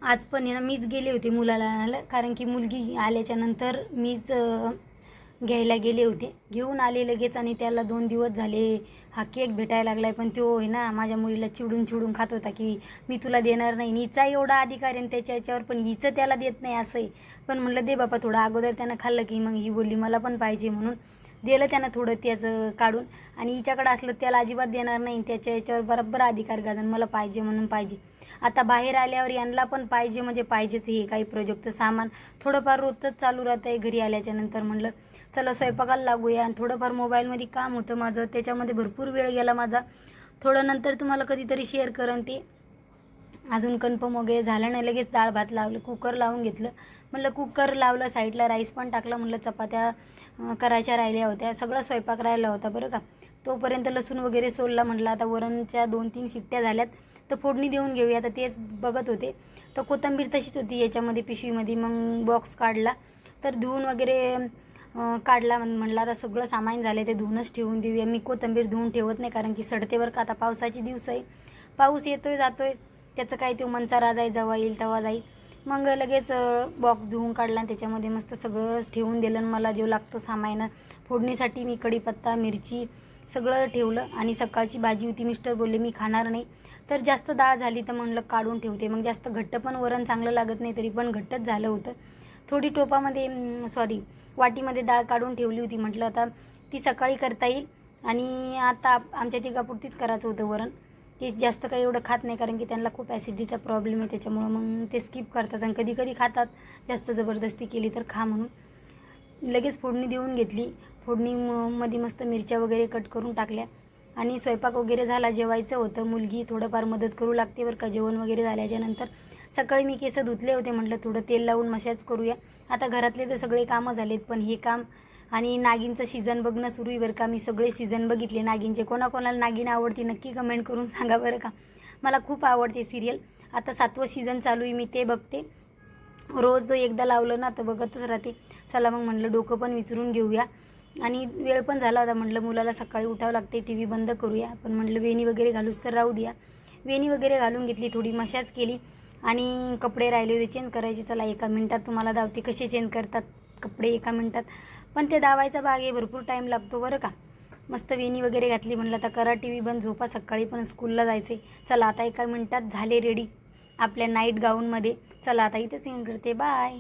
आज पण आहे ना मीच गेले होते मुलाला आणायला, कारण की मुलगी आल्याच्यानंतर मीच घ्यायला गेले होते. घेऊन आले लगेच आणि त्याला 2 दिवस झाले हा केक भेटायला लागलाय. पण तो आहे ना माझ्या मुलीला चिडून चिडून खात होता की मी तुला देणार नाही. हिचा एवढा अधिकार आहे त्याच्या याच्यावर, पण हिचं त्याला देत नाही असं आहे. पण म्हटलं दे बापा थोडं. अगोदर त्यानं खाल्लं की मग ही बोलली मला पण पाहिजे, म्हणून दिलं त्यानं थोडं त्याचं काढून. आणि हिच्याकडं असलं त्याला अजिबात देणार नाही. त्याच्या याच्यावर बरोबर अधिकार गाजन मला पाहिजे म्हणून पाहिजे. आता बाहेर आल्यावर यांना पण पाहिजे म्हणजे पाहिजेच. हे काही प्रोजेक्टचं सामान थोडंफार रोजच चालू राहतं आहे. घरी आल्याच्यानंतर म्हणलं चला स्वयंपाकाला लागूया. आणि थोडंफार मोबाईलमध्ये काम होतं माझं, त्याच्यामध्ये भरपूर वेळ गेला माझा. थोडं नंतर तुम्हाला कधीतरी शेअर करेन ते. अजून कन्फर्म वगैरे झालं नाही. लगेच डाळ भात लावलं, कुकर लावून घेतलं. म्हटलं कुकर लावलं, साईडला राईस पण टाकला. म्हटलं चपात्या करायच्या राहिल्या होत्या, सगळा स्वयंपाक राहिला होता बरं का. तोपर्यंत लसूण वगैरे सोलला. म्हटलं आता वरणच्या 2-3 शिट्ट्या झाल्यात तर फोडणी देऊन घेऊया. आता तेच बघत होते तर कोथिंबीर तशीच होती याच्यामध्ये पिशवीमध्ये. मग बॉक्स काढला तर धुवून वगैरे काढला. म्हटलं आता सगळं सामान झालं ते धुवूनच ठेवून देऊया. मी कोथिंबीर धुवून ठेवत नाही कारण की सडते बरं का. आता पावसाची दिवस आहे, पाऊस येतोय जातोय, त्याचं काय तो मनचारा जाई जेव्हा येईल तेव्हा जाईल. मग लगेच बॉक्स धुवून काढला आणि त्याच्यामध्ये मस्त सगळं ठेवून दिलं. मला जो लागतो सामान फोडणीसाठी मी कढीपत्ता मिरची सगळं ठेवलं. आणि सकाळची भाजी होती, मिस्टर बोलले मी खाणार नाही. तर जास्त डाळ झाली तर म्हणलं काढून ठेवते. मग जास्त घट्ट पण वरण चांगलं लागत नाही, तरी पण घट्टच झालं होतं. थोडी टोपामध्ये सॉरी वाटीमध्ये डाळ काढून ठेवली होती. म्हटलं आता ती सकाळी करता येईल. आणि आता आमच्या तिघापुरतीच करायचं होतं वरण. ते जास्त काही एवढं खात नाही कारण की त्यांना खूप ॲसिडिटीचा प्रॉब्लेम आहे, त्याच्यामुळं मग ते स्किप करतात. आणि कधी कधी खातात, जास्त जबरदस्ती केली तर खा म्हणून. लगेच फोडणी देऊन घेतली. फोडणी मध्ये मस्त मिरच्या वगैरे कट करून टाकल्या. आणि स्वयंपाक वगैरे झाला, जेवायचं होतं. मुलगी थोडंफार मदत करू लागते बरं का जेवण वगैरे झाल्याच्यानंतर. सकाळी मी केस धुतले होते, म्हटलं थोडं तेल लावून मसाज करूया. आता घरातले तर सगळे कामं झालेत, पण हे काम आणि नागिनचं सीझन बघणं सुरू आहे बरं का. मी सगळे सीझन बघितले नागिनचे. कोणाकोणाला नागिन आवडते नक्की कमेंट करून सांगा बरं का. मला खूप आवडते सिरियल. आता 7वं सीझन चालू आहे, मी ते बघते. रोज एकदा लावलं ना तर बघतच राहते. चला मग म्हटलं डोकं पण विचारून घेऊया. आणि वेळ पण झाला होता, म्हटलं मुलाला सकाळी उठावं लागते, टी व्ही बंद करूया. पण म्हटलं वेणी वगैरे घालूच तर राहू द्या. वेणी वगैरे घालून घेतली, थोडी मसाज केली. आणि कपडे राहिले होते चेंज करायचे. चला 1 मिनटात तुम्हाला धावते कसे चेंज करतात कपडे 1 मिनटात. पण ते धावायचा भाग आहे, भरपूर टाईम लागतो बरं का. मस्त वेणी वगैरे घातली. म्हटलं आता करा टी व्ही बंद, झोपा, सकाळी पण स्कूलला जायचं आहे. चला आता 1 मिनटात झाले रेडी आपल्या नाईट गाऊनमध्ये. चला आता इथेच एंड करते, बाय.